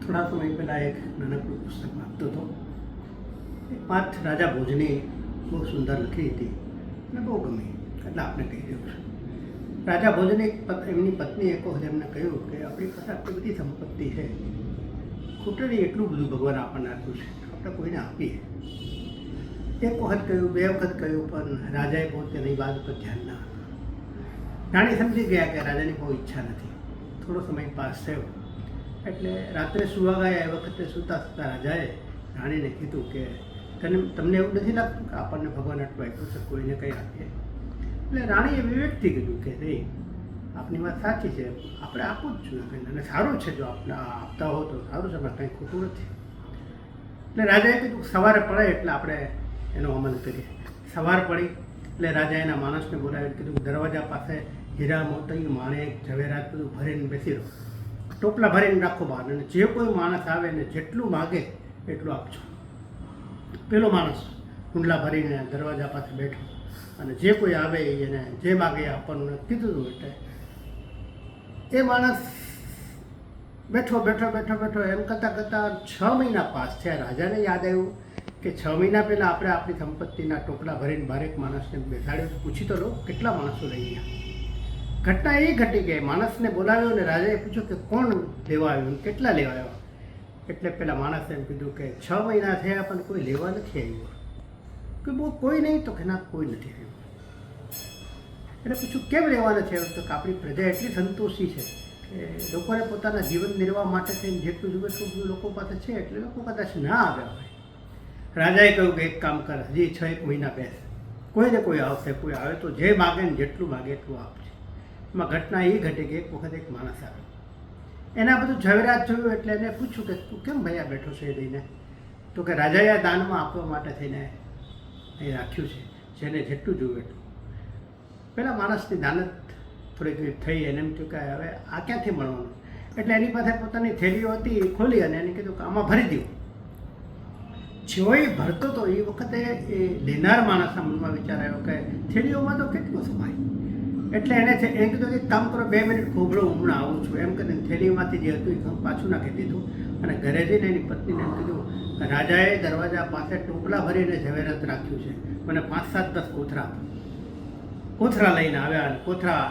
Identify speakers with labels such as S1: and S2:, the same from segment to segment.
S1: થોડા સમય પહેલાં એક નાનકડું પુસ્તક વાંચતો હતો. એક વાત રાજા ભોજની બહુ સુંદર લખી હતી અને બહુ ગમી, એટલે આપણે કહી દઉં છું. રાજા ભોજને એમની પત્ની એક વખત એમને કહ્યું કે આપણી પાસે આટલી બધી સંપત્તિ છે, ખૂટે નહીં એટલું બધું ભગવાન આપણને આપ્યું છે, આપણે કોઈને આપીએ. એક વખત કહ્યું, બે વખત કહ્યું, પણ રાજાએ બહુ તેની વાત પર ધ્યાન ના આપ્યું. રાણી સમજી ગયા કે રાજાની બહુ ઈચ્છા નથી. થોડો સમય પાસ થયો એટલે રાત્રે સુવા ગયા એ વખતે સૂતા સૂતા રાજાએ રાણીને કીધું કે તમને એવું નથી લાગતું કે આપણને ભગવાન આટલું આપ્યું છે, કોઈને કંઈ આપીએ? એટલે રાણીએ વિવેકથી કીધું કે નહીં, આપની વાત સાચી છે, આપણે આપવું જ જોઈએ અને સારું છે, જો આપણે આપતા હો તો સારું છે, કંઈ ખોટું નથી. એટલે રાજાએ કીધું સવારે પડે એટલે આપણે એનો અમલ કરીએ. સવાર પડી એટલે રાજા એના માણસને બોલાવી કીધું દરવાજા પાસે હીરા મોતી માણેક ઝવેરાત બધું ભરીને બેસી રહો, ટોપલા ભરીને રાખો બહાર, અને જે કોઈ માણસ આવે ને જેટલું માગે એટલું આપજો. પેલો માણસ કુંડલા ભરીને દરવાજા પાસે બેઠો અને જે કોઈ આવે એને જે માગે એ આપવાનું કીધું હતું. એટલે એ માણસ બેઠો બેઠો બેઠો બેઠો એમ કરતાં 6 મહિના પાસ થયા. રાજાને યાદ આવ્યું કે 6 મહિના પહેલાં આપણે આપણી સંપત્તિના ટોપલા ભરીને બારેક માણસને બેસાડ્યો, પૂછી તો લો કેટલા માણસો લઈ ગયા. ઘટના એ ઘટી ગઈ, માણસને બોલાવ્યો અને રાજાએ પૂછ્યું કે કોણ લેવા આવ્યું, કેટલા લેવા આવ્યા? એટલે પેલા માણસે એમ કીધું કે 6 મહિના થયા પણ કોઈ લેવા નથી આવ્યું. કે બહુ કોઈ નહીં? તો કે ના, કોઈ નથી આવ્યું. એટલે પૂછ્યું કેમ લેવા નથી આવ્યું? તો કે આપણી પ્રજા એટલી સંતોષી છે કે લોકોને પોતાના જીવન નિર્વાહ માટે થઈને જેટલું જુએ એટલું બધું લોકો પાસે છે, એટલે લોકો કદાચ ના આવ્યા હોય. રાજાએ કહ્યું કે એક કામ કર, હજી 6 મહિના બેસ, કોઈને કોઈ આવશે, કોઈ આવે તો જે માગે ને જેટલું માગે એટલું આપશે. એમાં ઘટના એ ઘટી કે એક વખત એક માણસ આવ્યો, એના બધું ઝવેરાત જોયું એટલે એને પૂછ્યું કે તું કેમ ભાઈ આ બેઠો છે એ લઈને? તો કે રાજાએ આ દાનમાં આપવા માટે થઈને એ રાખ્યું છે, જેને જેટલું જોયું એટલું. પેલા માણસની દાનત થોડીક થઈ, એને એમ થયું કે હવે આ ક્યાંથી મળવાનું? એટલે એની પાસે પોતાની થેલીઓ હતી, એ ખોલી અને એને કીધું કે આમાં ભરી દઉં. જેવો એ ભરતો હતો એ વખતે એ લેનાર માણસના મનમાં વિચાર આવ્યો કે થેલીઓમાં તો કેટલું સમાય. એટલે એને કીધું કે કામ કરો, 2 મિનિટ ખોબરો, હમણાં આવું છું. એમ કરીને થેલીમાંથી જે હતું એ પાછું નાખી દીધું અને ઘરે જઈને એની પત્નીને એમ કીધું રાજાએ દરવાજા પાસે ટોપલા ભરીને ઝવેરાત રાખ્યું છે, મને 5, 7, 10 કોથરા. કોથરા લઈને આવ્યા અને કોથરા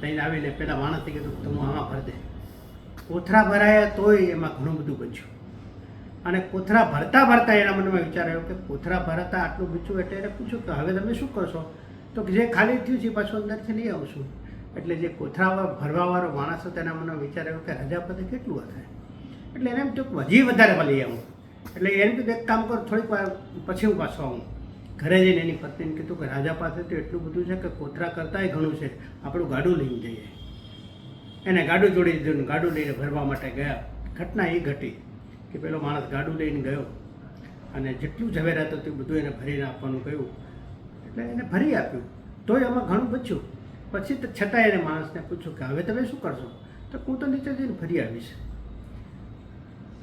S1: લઈને આવીને પેલા માણસે કીધું તું આમાં ભર દે. કોથરા ભરાયા તોય એમાં ઘણું બધું બચ્યું. અને કોથરા ભરતા ભરતા એના મનમાં વિચાર આવ્યો કે કોથરા ભરતા આટલું બચ્યું. એટલે એને પૂછ્યું કે હવે તમે શું કરશો? તો જે ખાલી થયું છે પાછું અંદરથી લઈ આવશું. એટલે જે કોથરા ભરવાવાળો માણસ હતો તેના મને વિચાર આવ્યો કે રાજા પાસે કેટલું હશે. એટલે એને એમ થયું હજી વધારે લઈ આવું. એટલે એને કીધું એક કામ કર, થોડીક વાર પછી હું પાછો આવું. ઘરે જઈને એની પત્નીને કીધું કે રાજા પાસે તો એટલું બધું છે કે કોથરા કરતાંય ઘણું છે, આપણું ગાડું લઈને જઈએ. એને ગાડું જોડી દીધું, ગાડું લઈને ભરવા માટે ગયા. ઘટના એ ઘટી કે પેલો માણસ ગાડું લઈને ગયો અને જેટલું ઝવેરાત હતું બધું એને ભરીને આપવાનું કહ્યું. એટલે એને ભરી આપ્યું, તોય એમાં ઘણું બચ્યું. પછી તો છતાં એને માણસને પૂછ્યું કે હવે તમે શું કરશો? તો હું તો નીચે જઈને ભરી આવીશ.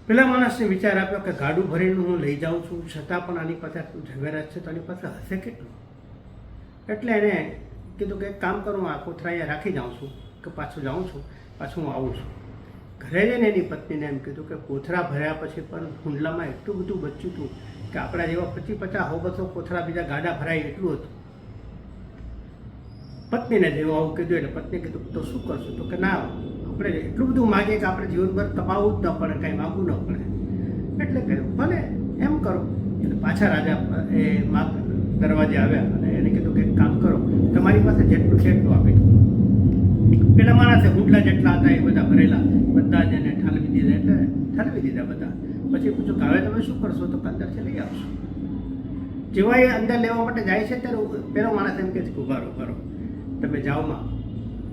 S1: પેલા માણસને વિચાર આપ્યો કે ગાડું ભરીને હું લઈ જાઉં છું, છતાં પણ આની પાસે આટલું ઝવેરાત છે તો આની પાસે હશે કેટલું? એટલે એને કીધું કે એક કામ કરું, આ કોથરા અહીંયા રાખી જાઉં છું, કે પાછું જાઉં છું, પાછું હું આવું છું. ઘરે જઈને એની પત્નીને એમ કીધું કે કોથરા ભર્યા પછી પણ કુંડલામાં એટલું બધું બચ્યું હતું કે આપણા જેવા 25, 50, 100, 200 કોથરા બીજા ગાડા ભરાય એટલું હતું. પત્નીને જેવું આવું કીધું એટલે પત્નીએ કીધું તો શું કરશું? તો કે ના, આપણે એટલું બધું માગીએ કે આપણે જીવનભર કમાવું જ ન પડે, કાંઈ માગવું ન પડે. એટલે કહ્યું ભલે એમ કરો. એટલે પાછા રાજા એ દરવાજે આવ્યા અને એને કીધું કે એક કામ કરો, તમારી પાસે જેટલું છે એટલું આપી દો. પેલા માણસે હુંડલા જેટલા હતા એ બધા ભરેલા, બધા જ એને ઠાલવી દીધા. એટલે ઠાલવી દીધા બધા. પછી પૂછ્યું કે હવે તમે શું કરશો? તો અંદરથી લઈ આવશો. જેવા એ અંદર લેવા માટે જાય છે ત્યારે પેલો માણસ એમ કહે છે કે ઉભા રહો, તમે જાઓમાં,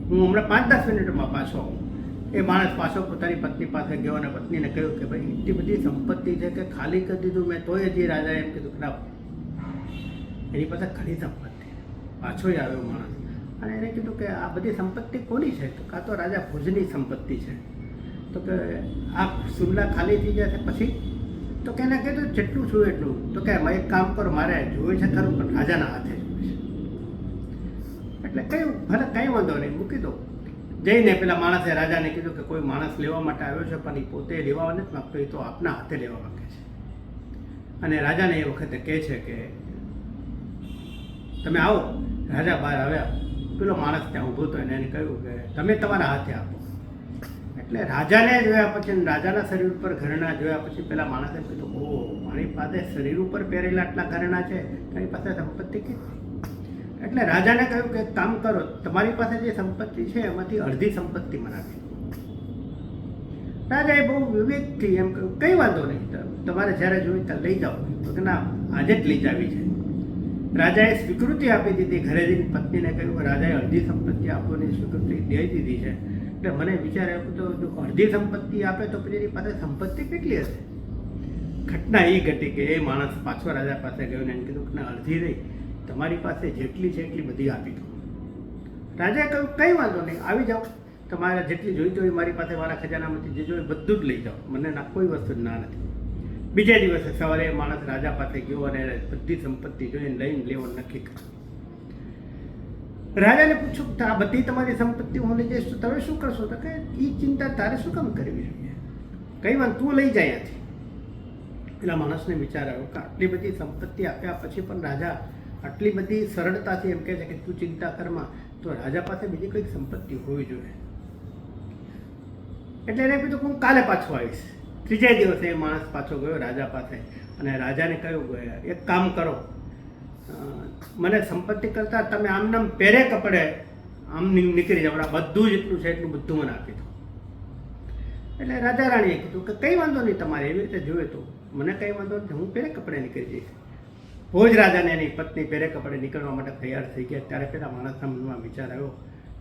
S1: હું હમણાં 5, 10 મિનિટમાં પાછો આવું. એ માણસ પાછો પોતાની પત્ની પાસે ગયો અને પત્નીને કહ્યું કે ભાઈ એટલી બધી સંપત્તિ છે કે ખાલી કરી દીધું મેં, તોય જે રાજાએ એમ કીધું કે ના, એની પાસે ઘણી સંપત્તિ. પાછો આવ્યો માણસ અને એને કીધું કે આ બધી સંપત્તિ કોની છે? તો કાં તો રાજા ભોજની સંપત્તિ છે. તો કે આ સુલ્લા ખાલી થઈ જશે પછી? તો કે એને કીધું જેટલું છું એટલું. તો કે એક કામ કરો, મારે જોયું છે ખરું પણ રાજાના હાથે. એટલે કહ્યું ભલે કંઈ વાંધો નહીં, મૂકી દો. જઈને પેલા માણસે રાજાને કીધું કે કોઈ માણસ લેવા માટે આવ્યો છે પણ એ પોતે લેવા નથી માગતો, એ તો આપના હાથે લેવા માંગે છે. અને રાજાને એ વખતે કહે છે કે તમે આવો. રાજા બહાર આવ્યા, પેલો માણસ ત્યાં ઊભો હતો એને કહ્યું કે તમે તમારા હાથે આપો. એટલે રાજાને જોયા પછી, રાજાના શરીર ઉપર ઘરેણા જોયા પછી પેલા માણસે કીધું, ઓ મારી પાસે શરીર ઉપર પહેરેલા આટલા ઘરેણા છે, તારી પાસે સંપત્તિ કેટલી? એટલે રાજાને કહ્યું કે કામ કરો, તમારી પાસે જે સંપત્તિ છે એમાંથી અડધી સંપત્તિ મને આપી. રાજાએ બહુ વિવેકથી એમ કહ્યું, કંઈ વાંધો નહીં, તમારે જ્યારે જોઈ ત્યાં લઈ જાઓ. તો કે ના, આજે જ લઈ જાવી છે. રાજાએ સ્વીકૃતિ આપી દીધી. ઘરે જઈને પત્નીને કહ્યું કે રાજાએ અડધી સંપત્તિ આપવાની સ્વીકૃતિ દઈ દીધી છે. એટલે મને વિચાર આવ્યો તો જો અડધી સંપત્તિ આપે તો પછી એની પાસે સંપત્તિ કેટલી હશે? ઘટના એ ઘટી કે એ માણસ પાછો રાજા પાસે ગયો ને એને કીધું કે ના, અડધી નહીં, તમારી પાસે જેટલી છે એટલી બધી આપી દો. રાજાએ કહ્યું કંઈ વાંધો નહીં, આવી જાઓ, તમારે જેટલી જોઈતી હોય મારી પાસે મારા ખજાનામાંથી જે જોઈએ બધું જ લઈ જાઓ, મને ના કોઈ વસ્તુ ના નથી. બીજા દિવસે સવારે માણસ રાજા પાસે ગયો અને બધી સંપત્તિ જોઈને લઈને લેવાનું નક્કી કર્યું. રાજાને પૂછ્યું કે આ બધી તમારી સંપત્તિ હું લઈ જઈશ તો તમે શું કરશો? તો કે એ ચિંતા તારે શું કામ કરવી જોઈએ, કંઈ વાત, તું લઈ જાય ત્યાંથી. પેલા માણસને વિચાર આવ્યો કે આટલી બધી સંપત્તિ આપ્યા પછી પણ રાજા આટલી બધી સરળતાથી એમ કહે છે કે તું ચિંતા કરમાં, તો રાજા પાસે બીજી કંઈક સંપત્તિ હોવી જોઈએ. એટલે એને કીધું હું કાલે પાછો આવીશ. ત્રીજા દિવસે એ માણસ પાછો ગયો રાજા પાસે અને રાજાને કહ્યું, એક કામ કરો, મને સંપત્તિ કરતાં તમે આમનામ પહેરે કપડે આમ નીકળી જાવ, બધું જેટલું છે એટલું બધું મને આપી દો. એટલે રાજા રાણીએ કીધું કે કંઈ વાંધો નહીં, તમારે એવી રીતે જોઈએ તો મને કંઈ વાંધો નથી, હું પહેરે કપડે નીકળી જઈશ. ભોજ રાજાને એની પત્ની પહેરે કપડે નીકળવા માટે તૈયાર થઈ ગયા. ત્યારે પેલા માણસના મનમાં વિચાર આવ્યો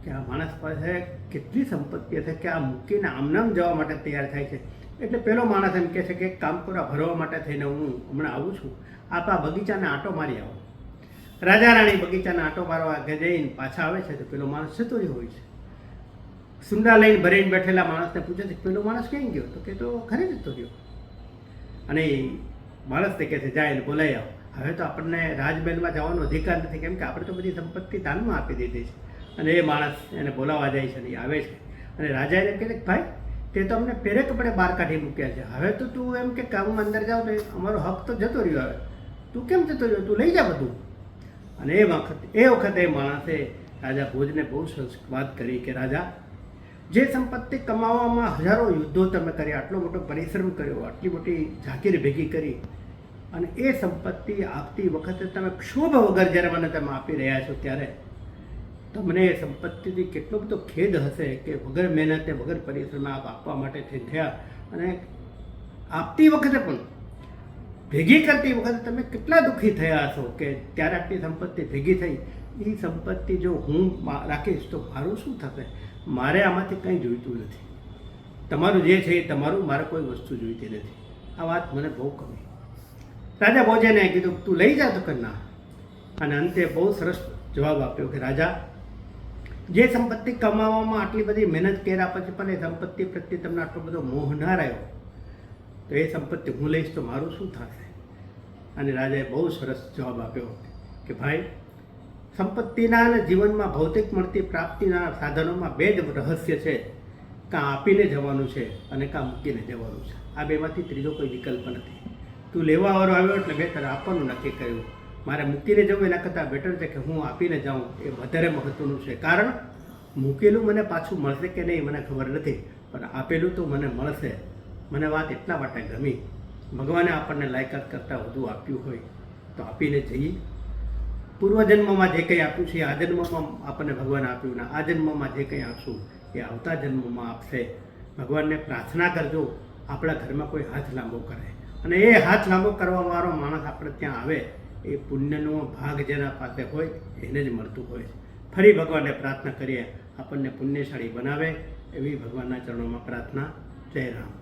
S1: કે આ માણસ પાસે કેટલી સંપત્તિ હશે કે આ મૂકીને આમનામ જવા માટે તૈયાર થાય છે. એટલે પેલો માણસ એમ કહે છે કે એક કામ કરો, ભરવા માટે થઈને હું હમણાં આવું છું, આપ આ બગીચાને આંટો મારી આવો. રાજા રાણી બગીચાને આંટો મારવા જઈને પાછા આવે છે તો પેલો માણસ જતો રહ્યો હોય છે. સુંડા લઈને ભરીને બેઠેલા માણસને પૂછે છે પેલો માણસ ક્યાં ગયો? તો કે તો ઘરે જતો રહ્યો. અને એ માણસને કહે છે જાય એને બોલાવી આવો. હવે તો આપણને રાજમહેલમાં જવાનો અધિકાર નથી, કેમ કે આપણે તો બધી સંપત્તિ દાનમાં આપી દીધી છે. અને એ માણસ એને બોલાવવા જાય છે અને એ આવે છે. અને રાજા એને કહે છે ભાઈ, તે તો અમને પહેરે કપડે બહાર કાઢી મૂક્યા છે, હવે તો તું એમ કે હું અંદર જાઉં તો અમારો હક તો જતો રહ્યો, હવે તું કેમ જતો રહ્યો? તું લઈ જા બધું. અને એ વખતે માણસે રાજા ભોજને બહુ સરસ વાત કરી કે રાજા, જે સંપત્તિ કમાવામાં હજારો યુદ્ધો તમે કર્યા, આટલો મોટો પરિશ્રમ કર્યો, આટલી મોટી ઝાકીર ભેગી કરી, અને એ સંપત્તિ આપતી વખતે તમે ક્ષોભ વગર જ્યારે મને તમે આપી રહ્યા છો, ત્યારે તમને એ સંપત્તિથી કેટલો બધો ખેદ હશે કે વગર મહેનતે વગર પરિશ્રમે આપ આપવા માટે થયા. અને આપતી વખતે પણ ભેગી કરતી વખતે તમે કેટલા દુઃખી થયા હશો કે ત્યારે આટલી સંપત્તિ ભેગી થઈ. એ સંપત્તિ જો હું રાખીશ તો મારું શું થશે? મારે આમાંથી કંઈ જોઈતું નથી, તમારું જે છે એ તમારું, મારે કોઈ વસ્તુ જોઈતી નથી. આ વાત મને બહુ ગમી. રાજા ભોજને કીધું તું લઈ જા, તો કે ના. અને અંતે બહુ સરસ જવાબ આપ્યો કે રાજા, જે સંપત્તિ કમાવામાં આટલી બધી મહેનત કર્યા પછી પણ એ સંપત્તિ પ્રત્યે તમને આટલો બધો મોહ ના રહ્યો, તો એ સંપત્તિ હું લઈશ તો મારું શું થશે? અને રાજાએ બહુ સરસ જવાબ આપ્યો કે ભાઈ, સંપત્તિના અને જીવનમાં ભૌતિક મળતી પ્રાપ્તિના સાધનોમાં બે જ રહસ્ય છે, કાં આપીને જવાનું છે અને કાં મૂકીને જવાનું છે. આ બેમાંથી ત્રીજો કોઈ વિકલ્પ નથી. તું લેવાવાળો આવ્યો એટલે બેટર આપવાનું નક્કી કર્યું. મારે મૂકીને જવું એના કરતાં બેટર છે કે હું આપીને જાઉં, એ વધારે મહત્ત્વનું છે. કારણ મૂકેલું મને પાછું મળશે કે નહીં મને ખબર નથી, પણ આપેલું તો મને મળશે. મને વાત એટલા માટે ગમી. ભગવાને આપણને લાયકાત કરતાં વધુ આપ્યું હોય તો આપીને જઈએ. પૂર્વજન્મમાં જે કંઈ આપ્યું છે આ જન્મમાં આપણને ભગવાન આપ્યું, ને આ જન્મમાં જે કંઈ આપશું એ આવતા જન્મમાં આપશે. ભગવાનને પ્રાર્થના કરજો આપણા ઘરમાં કોઈ હાથ લાંબો કરે, અને એ હાથ લાંબો કરવાવાળો માણસ આપણે ત્યાં આવે, એ પુણ્યનો ભાગ જેના પાસે હોય એને જ મળતું હોય. ફરી ભગવાનને પ્રાર્થના કરીએ આપણને પુણ્યશાળી બનાવે, એવી ભગવાનના ચરણોમાં પ્રાર્થના. જય રામ.